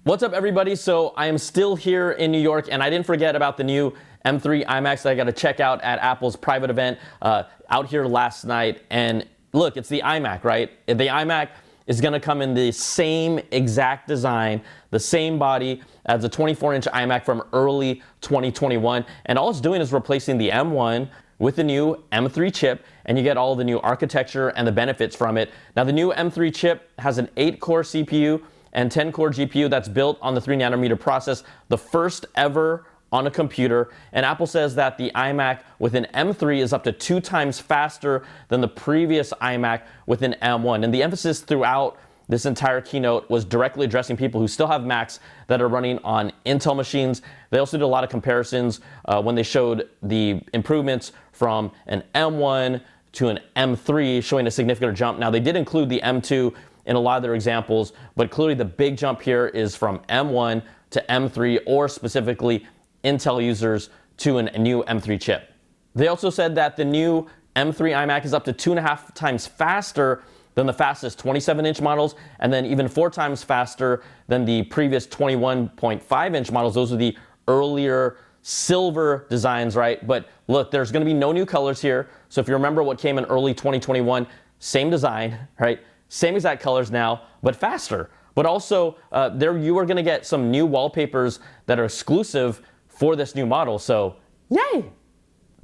What's up, everybody? So I am still here in New York, and I didn't forget about the new M3 iMacs that I got to check out at Apple's private event out here last night. And look, it's the iMac, right? The iMac is going to come in the same exact design, the same body as the 24-inch iMac from early 2021. And all it's doing is replacing the M1 with the new M3 chip, and you get all the new architecture and the benefits from it. Now, the new M3 chip has an 8-core CPU and 10-core GPU that's built on the 3nm process, the first ever on a computer. And Apple says that the iMac with an M3 is up to 2 times faster than the previous iMac with an M1. And the emphasis throughout this entire keynote was directly addressing people who still have Macs that are running on Intel machines. They also did a lot of comparisons when they showed the improvements from an M1 to an M3, showing a significant jump. Now, they did include the M2 in a lot of their examples, but clearly the big jump here is from M1 to M3, or specifically Intel users to a new M3 chip. They also said that the new M3 iMac is up to 2.5 times faster than the fastest 27-inch models, and then even 4 times faster than the previous 21.5-inch models. Those are the earlier silver designs, right? But look, there's going to be no new colors here. So if you remember what came in early 2021, same design, right? Same exact colors now, but faster. But also, there you are going to get some new wallpapers that are exclusive for this new model. So, yay!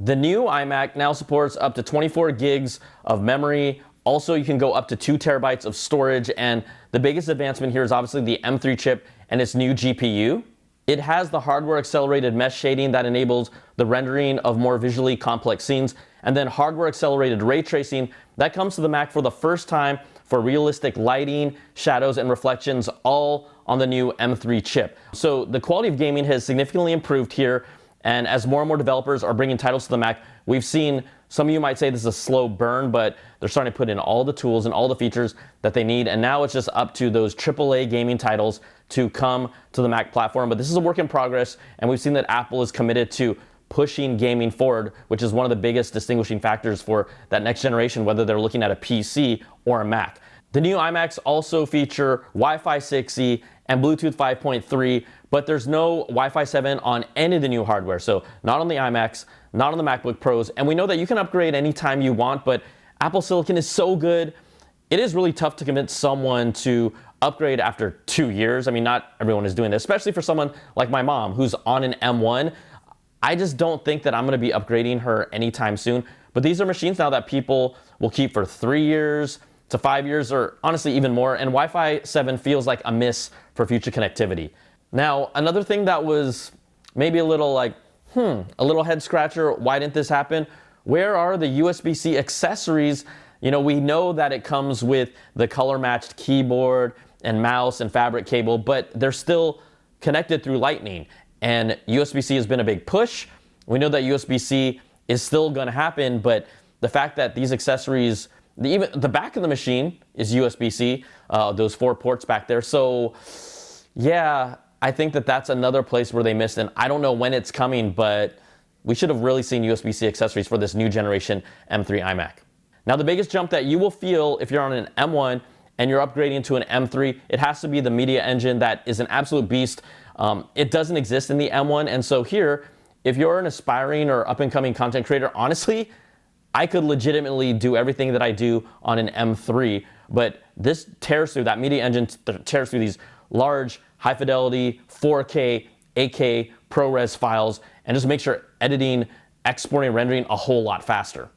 The new iMac now supports up to 24 gigs of memory. Also, you can go up to 2 terabytes of storage. And the biggest advancement here is obviously the M3 chip and its new GPU. It has the hardware accelerated mesh shading that enables the rendering of more visually complex scenes. And then hardware accelerated ray tracing that comes to the Mac for the first time for realistic lighting, shadows, and reflections, all on the new M3 chip. So the quality of gaming has significantly improved here. And as more and more developers are bringing titles to the Mac, we've seen, some of you might say this is a slow burn, but they're starting to put in all the tools and all the features that they need. And now it's just up to those AAA gaming titles to come to the Mac platform. But this is a work in progress, and we've seen that Apple is committed to pushing gaming forward, which is one of the biggest distinguishing factors for that next generation, whether they're looking at a PC or a Mac. The new iMacs also feature Wi-Fi 6E and Bluetooth 5.3, but there's no Wi-Fi 7 on any of the new hardware. So not on the iMacs, not on the MacBook Pros. And we know that you can upgrade anytime you want, but Apple Silicon is so good, it is really tough to convince someone to upgrade after 2 years. I mean, not everyone is doing this, especially for someone like my mom who's on an M1. I just don't think that I'm going to be upgrading her anytime soon. But these are machines now that people will keep for 3 years to 5 years, or honestly even more. And Wi-Fi 7 feels like a miss for future connectivity. Now, another thing that was maybe a little like, a little head scratcher, why didn't this happen? Where are the USB-C accessories? You know, we know that it comes with the color matched keyboard and mouse and fabric cable, but they're still connected through Lightning. And USB-C has been a big push. We know that USB-C is still going to happen, but the fact that these accessories, even the back of the machine is USB-C, those 4 ports back there. So yeah, I think that that's another place where they missed, and I don't know when it's coming, but we should have really seen USB-C accessories for this new generation M3 iMac. Now, the biggest jump that you will feel if you're on an M1 and you're upgrading to an M3, it has to be the media engine that is an absolute beast. It doesn't exist in the M1, and so here, if you're an aspiring or up-and-coming content creator, honestly, I could legitimately do everything that I do on an M3, but this tears through, that media engine tears through these large, high-fidelity, 4K, 8K, ProRes files, and just makes your editing, exporting, rendering a whole lot faster.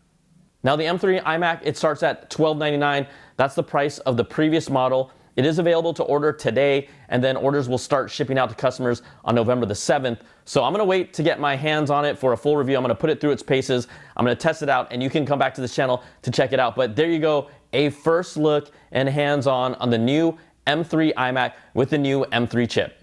Now, the M3 iMac, it starts at $1299. That's the price of the previous model. It is available to order today, and then orders will start shipping out to customers on November the 7th. So I'm going to wait to get my hands on it for a full review. I'm going to put it through its paces. I'm going to test it out, and you can come back to this channel to check it out. But there you go, a first look and hands-on on the new M3 iMac with the new M3 chip.